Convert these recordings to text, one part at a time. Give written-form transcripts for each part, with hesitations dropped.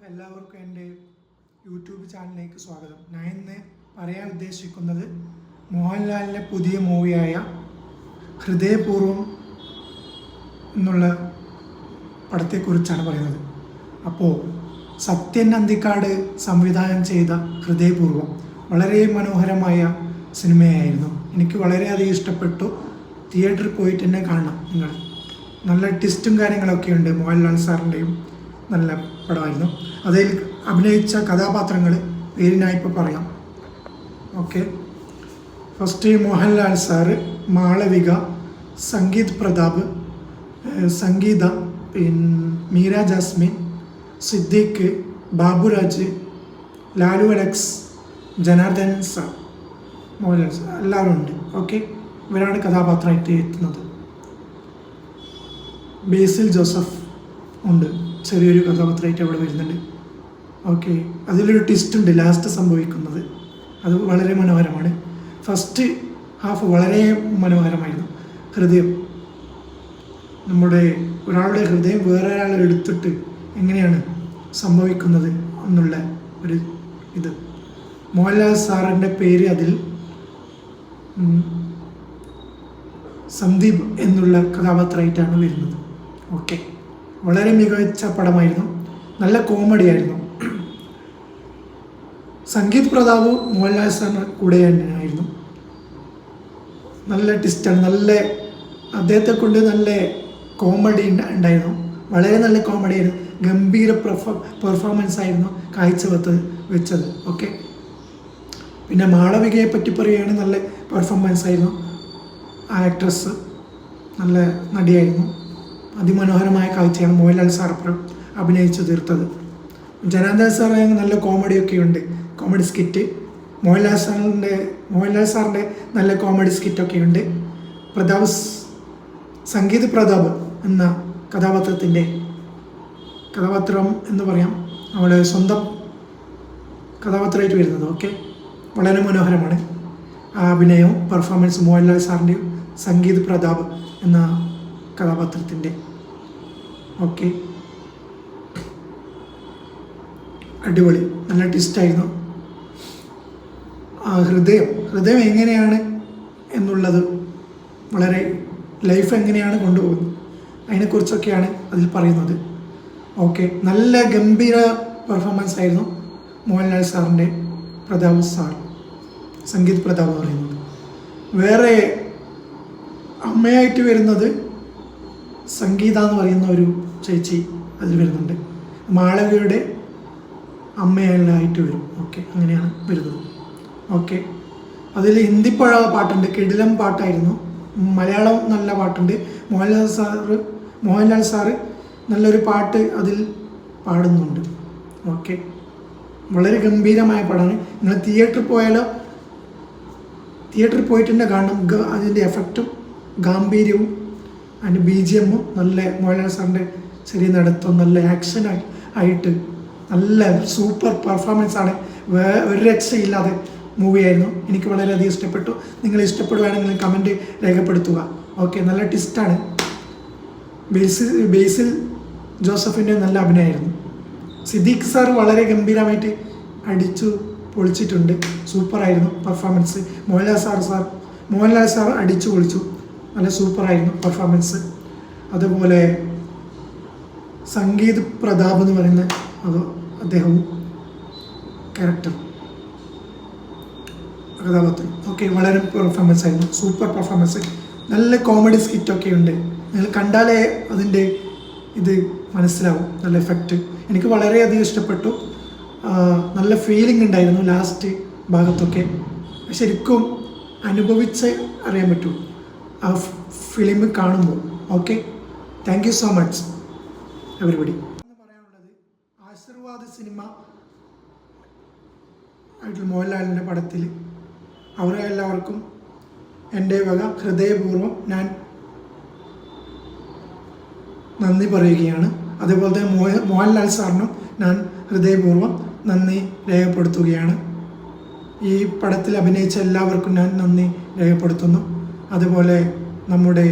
എല്ലാവർക്കും എൻ്റെ യൂട്യൂബ് ചാനലിലേക്ക് സ്വാഗതം. ഞാൻ ഇന്ന് പറയാൻ ഉദ്ദേശിക്കുന്നത് മോഹൻലാലിൻ്റെ പുതിയ മൂവിയായ ഹൃദയപൂർവ്വം എന്നുള്ള പടത്തെക്കുറിച്ചാണ് പറയുന്നത്. അപ്പോൾ സത്യൻ അന്തിക്കാട് സംവിധാനം ചെയ്ത ഹൃദയപൂർവ്വം വളരെ മനോഹരമായ സിനിമയായിരുന്നു. എനിക്ക് വളരെയധികം ഇഷ്ടപ്പെട്ടു. തിയേറ്ററിൽ പോയിട്ട് തന്നെ കാണണം നിങ്ങൾ. നല്ല ട്വിസ്റ്റും കാര്യങ്ങളൊക്കെ ഉണ്ട്. മോഹൻലാൽ സാറിൻ്റെയും നല്ല പടമായിരുന്നു. അതിൽ അഭിനയിച്ച കഥാപാത്രങ്ങൾ പേരിനായിപ്പോൾ പറയാം. Okay, first Mohanlal sir, Malavika, Sangeeth Prathap, Sangeetha, Meera Jasmine, Siddique, Baburaj, Lalu Alex, Janardhan sir, Mohanlal sir എല്ലാവരും ഉണ്ട്. ഓക്കെ, ഇവരാണ് കഥാപാത്രമായിട്ട് എത്തുന്നത്. ബേസിൽ ജോസഫ് ഉണ്ട്, ചെറിയൊരു കഥാപാത്രമായിട്ട് അവിടെ വരുന്നുണ്ട്. ഓക്കെ, അതിലൊരു ട്വിസ്റ്റ് ഉണ്ട് ലാസ്റ്റ് സംഭവിക്കുന്നത്. അത് വളരെ മനോഹരമാണ്. ഫസ്റ്റ് ഹാഫ് വളരെ മനോഹരമായിരുന്നു. ഹൃദയം, നമ്മുടെ ഒരാളുടെ ഹൃദയം വേറെ ഒരാൾ എടുത്തിട്ട് എങ്ങനെയാണ് സംഭവിക്കുന്നത് എന്നുള്ള ഒരു ഇത്. മോഹൻലാൽ സാറിൻ്റെ പേര് അതിൽ സന്ദീപ് എന്നുള്ള കഥാപാത്രമായിട്ടാണ് വരുന്നത്. ഓക്കെ, വളരെ മികച്ച പടമായിരുന്നു. നല്ല കോമഡി ആയിരുന്നു. സംഗീത് പ്രതാപ് മോഹൻലാൽ സാറിന് കൂടെ തന്നെയായിരുന്നു. നല്ല ട്വിസ്റ്റാണ്. നല്ല അദ്ദേഹത്തെ കൊണ്ട് നല്ല കോമഡി ഉണ്ടായിരുന്നു. വളരെ നല്ല കോമഡി ആയിരുന്നു. ഗംഭീര പെർഫോമൻസ് ആയിരുന്നു വെച്ചത്. ഓക്കെ, പിന്നെ മാളവികയെ പറ്റി പറയുകയാണെങ്കിൽ നല്ല പെർഫോമൻസ് ആയിരുന്നു. ആക്ട്രസ് നല്ല നടിയായിരുന്നു. അതിമനോഹരമായ കാഴ്ചയാണ് മോഹൻലാൽ സാർ അഭിനയിച്ചു തീർത്തത്. ജനാർദ്ദൻ സാറ് നല്ല കോമഡിയൊക്കെ ഉണ്ട്, കോമഡി സ്കിറ്റ്. മോഹൻലാൽ സാറിൻ്റെ നല്ല കോമഡി സ്കിറ്റൊക്കെ ഉണ്ട്. സംഗീത് പ്രതാപ് എന്ന കഥാപാത്രം എന്ന് പറയാം, അവിടെ സ്വന്തം കഥാപാത്രമായിട്ട് വരുന്നത്. ഓക്കെ, വളരെ മനോഹരമാണ് ആ അഭിനയവും പെർഫോമൻസ് മോഹൻലാൽ സാറിൻ്റെയും സംഗീത് പ്രതാപ് എന്ന കഥാപാത്രത്തിൻ്റെ. ഓക്കെ, അടിപൊളി, നല്ല ട്വിസ്റ്റായിരുന്നു. ഹൃദയം എങ്ങനെയാണ് എന്നുള്ളത്, വളരെ ലൈഫ് എങ്ങനെയാണ് കൊണ്ടുപോകുന്നത് അതിനെക്കുറിച്ചൊക്കെയാണ് അതിൽ പറയുന്നത്. ഓക്കെ, നല്ല ഗംഭീര പെർഫോമൻസ് ആയിരുന്നു മോഹൻലാൽ സാറിൻ്റെ. സംഗീത് പ്രതാപ് എന്ന് പറയുന്നത്. വേറെ അമ്മയായിട്ട് വരുന്നത് സംഗീത എന്ന് പറയുന്ന ഒരു ചേച്ചി അതിൽ വരുന്നുണ്ട്. മാളവികയുടെ അമ്മയെല്ലാമായിട്ട് വരും. ഓക്കെ, അങ്ങനെയാണ് വരുന്നത്. ഓക്കെ, അതിൽ ഹിന്ദി പാട്ടുണ്ട്, കിടിലം പാട്ടായിരുന്നു. മലയാളം നല്ല പാട്ടുണ്ട്. മോഹൻലാൽ സാറ് നല്ലൊരു പാട്ട് അതിൽ പാടുന്നുണ്ട്. ഓക്കെ, വളരെ ഗംഭീരമായ പടമാണ്. നിങ്ങൾ തിയേറ്ററിൽ പോയിട്ട് തന്നെ കാണണം. അതിൻ്റെ എഫക്റ്റും ഗാംഭീര്യവും അതിൻ്റെ BGM നല്ല മോഹൻലാൽ സാറിൻ്റെ ചെറിയ നടത്തം, നല്ല ആക്ഷൻ ആയിട്ട് നല്ല സൂപ്പർ പെർഫോമൻസ് ആണ്. ഒരു രക്ഷയില്ലാതെ മൂവിയായിരുന്നു. എനിക്ക് വളരെയധികം ഇഷ്ടപ്പെട്ടു. നിങ്ങൾ ഇഷ്ടപ്പെടുകയാണെങ്കിൽ കമൻറ്റ് രേഖപ്പെടുത്തുക. ഓക്കെ, നല്ല ട്വിസ്റ്റാണ്. ബേസിൽ ജോസഫിൻ്റെ നല്ല അഭിനയമായിരുന്നു. സിദ്ദീഖ് സാർ വളരെ ഗംഭീരമായിട്ട് അടിച്ചു പൊളിച്ചിട്ടുണ്ട്. സൂപ്പറായിരുന്നു പെർഫോമൻസ്. മോഹൻലാൽ സാർ അടിച്ചു പൊളിച്ചു. നല്ല സൂപ്പറായിരുന്നു പെർഫോമൻസ്. അതുപോലെ സംഗീത് പ്രതാപ് എന്ന് പറയുന്ന അദ്ദേഹവും കഥാപാത്രം. ഓക്കെ, വളരെ പെർഫോമൻസ് ആയിരുന്നു. Super performance. നല്ല കോമഡി സ്കിറ്റൊക്കെ ഉണ്ട്. നിങ്ങൾ കണ്ടാലേ അതിൻ്റെ ഇത് മനസ്സിലാവും. നല്ല എഫക്റ്റ് എനിക്ക് വളരെയധികം ഇഷ്ടപ്പെട്ടു. നല്ല ഫീലിംഗ് ഉണ്ടായിരുന്നു ലാസ്റ്റ് ഭാഗത്തൊക്കെ. ശരിക്കും അനുഭവിച്ച് അറിയാൻ പറ്റും ആ ഫിലിം കാണുമ്പോൾ. Okay, thank you so much everybody. എന്ന് പറയാനുള്ളത്, ആശീർവാദ് സിനിമ ആയിട്ടുള്ള മോഹൻലാലിൻ്റെ പടത്തിൽ അവരെ എല്ലാവർക്കും എൻ്റെ വക ഹൃദയപൂർവ്വം ഞാൻ നന്ദി പറയുകയാണ്. അതുപോലെ തന്നെ മോഹൻലാൽ സാറിനും ഞാൻ ഹൃദയപൂർവ്വം നന്ദി രേഖപ്പെടുത്തുകയാണ്. ഈ പടത്തിൽ അഭിനയിച്ച എല്ലാവർക്കും ഞാൻ നന്ദി രേഖപ്പെടുത്തുന്നു. അതുപോലെ നമ്മുടെ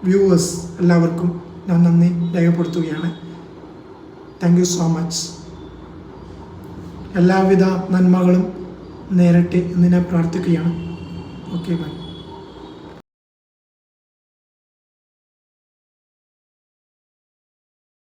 വ്യൂവേഴ്സ് എല്ലാവർക്കും ഞാൻ നന്ദി രേഖപ്പെടുത്തുകയാണ്. Thank you so much. എല്ലാവിധ നന്മകളും നേരട്ടെ എന്ന് ഞാൻ പ്രാർത്ഥിക്കുകയാണ്. Okay bye.